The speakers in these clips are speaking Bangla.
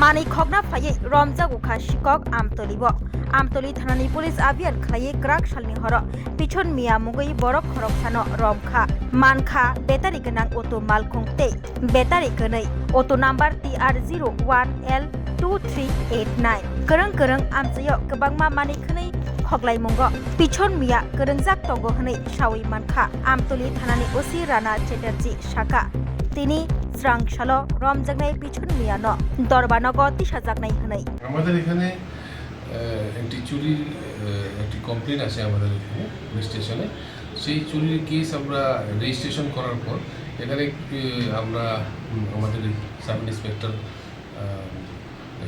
Mani Khogna Faye Romwikha Sikok Amtali bo Amtali Thanani Police Abian Khlaye Grak Shalni Horo Pichon Mia Mugoi Borok Khorok Sano Romkha Mankha Betari Gwnang Auto Malkhungte Betari Gnei Auto number TR01L2389 Kereng Amsayo Kebangma Mani Khwni Khoglai Mungo Pichon Mia Kerengjak Tongo Hnei Shawi Mankha Amtali Thanani Osi Rana Chatterjee Shaka Tini Swrangchati Romjaknai Pichon Miano Dorbanoko Tishajaknai Hnei আমাদের এখানে একটি চুরির একটি কমপ্লেন আছে আমাদের এখানে পুলিশ স্টেশনে। সেই চুরির কেস আমরা রেজিস্ট্রেশন করার পর এখানে আমরা আমাদের সাব ইন্সপেক্টর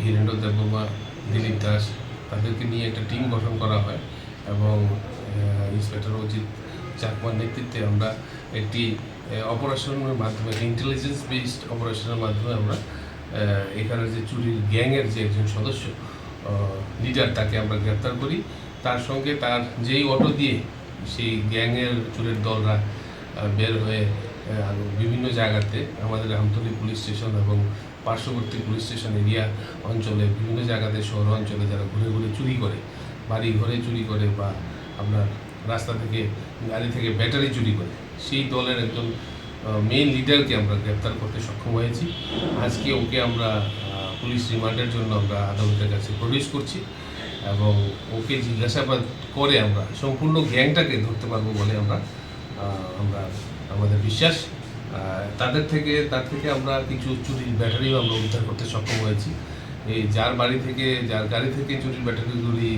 হিরেন্দ্র দেববর্মা, দিলীপ দাস তাদেরকে নিয়ে একটা টিম গঠন করা হয় এবং ইন্সপেক্টর অজিত চাকমার নেতৃত্বে আমরা একটি অপারেশনের মাধ্যমে ইন্টেলিজেন্স বেসড অপারেশনের মাধ্যমে আমরা এখানে যে চুরির গ্যাংয়ের যে একজন সদস্য লিডার তাকে আমরা গ্রেপ্তার করি। তার সঙ্গে তার যেই অটো দিয়ে সেই গ্যাংয়ের চুরের দলরা বের হয়ে বিভিন্ন জায়গাতে আমাদের আমতলী পুলিশ স্টেশন এবং পার্শ্ববর্তী পুলিশ স্টেশন এরিয়া অঞ্চলে বিভিন্ন জায়গাতে শহর অঞ্চলে যারা ঘুরে ঘুরে চুরি করে, বাড়ি ঘরে চুরি করে বা আপনার রাস্তা থেকে গাড়ি থেকে ব্যাটারি চুরি করে, সেই দলের একজন মেইন লিডারকে আমরা গ্রেপ্তার করতে সক্ষম হয়েছি। আজকে ওকে আমরা পুলিশ রিমান্ডের জন্য আমরা আদালতের কাছে প্রডিউস করছি এবং ওকে জিজ্ঞাসাবাদ করে আমরা সম্পূর্ণ গ্যাংটাকে ধরতে পারবো বলে আমরা আমাদের বিশ্বাস। তার থেকে আমরা কিছু চুরির ব্যাটারিও আমরা উদ্ধার করতে সক্ষম হয়েছি। এই যার গাড়ি থেকে চুরির ব্যাটারিগুলি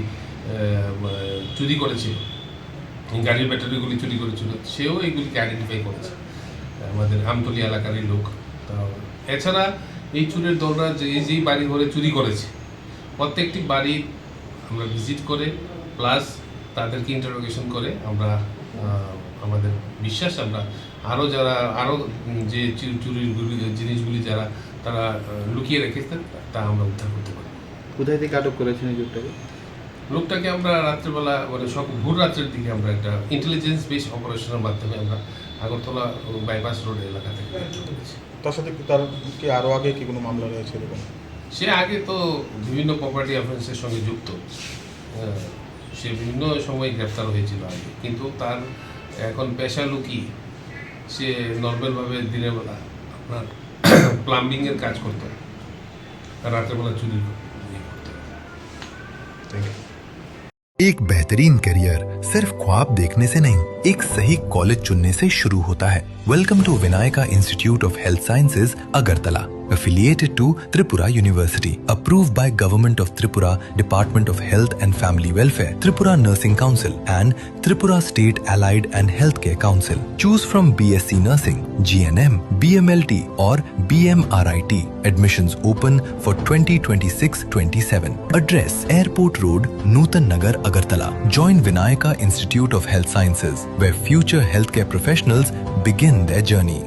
চুরি করেছিল, গাড়ির ব্যাটারিগুলি চুরি করেছিল, সেও এইগুলিকে আইডেন্টিফাই করেছে, আমাদের আমতলী এলাকারই লোক। তো এছাড়া এই চুরের দলরা যেই বাড়ি ঘরে চুরি করেছে প্রত্যেকটি বাড়ি আমরা ভিজিট করে প্লাস তাদেরকে ইন্টারোগেশন করে আমরা আমাদের বিশ্বাস আমরা আরও যে চুরির জিনিসগুলি তারা লুকিয়ে রেখেছে তা আমরা উদ্ধার করতে পারি। কোথায় থেকে আটক করেছেন এই লোকটাকে আমরা রাত্রেবেলা ভোর রাত্রের দিকে আমরা একটা ইন্টেলিজেন্স বেস অপারেশনের মাধ্যমে আমরা আগরতলা বাইপাস রোড এলাকা থেকে গ্রেপ্তার করেছি। তার সাথে তার কি আরও আগে কি কোনো মামলা রয়েছে এরকম? সে আগে তো বিভিন্ন প্রপার্টি অফেন্সের সঙ্গে যুক্ত, সে বিভিন্ন সময় গ্রেপ্তার হয়েছিল আগে, কিন্তু তার এখন পেশা লুকিয়ে সে নর্মালভাবে দিনের বেলা আপনার প্লাম্বিংয়ের কাজ করতো, রাতের বেলা চুরি করতো। Thank you. एक बेहतरीन करियर सिर्फ ख्वाब देखने से नहीं, एक सही कॉलेज चुनने से शुरू होता है। Welcome to Vinayaka institute of health sciences Agartala, affiliated to Tripura University, approved by Government of Tripura, Department of Health and Family Welfare, Tripura Nursing Council and Tripura State Allied and Healthcare Council. Choose from BSc Nursing, GNM, BMLT or BMRIT. Admissions open for 2026-27. Address: Airport Road, Nutan Nagar, Agartala. Join Vinayaka Institute of Health Sciences, where future healthcare professionals begin their journey.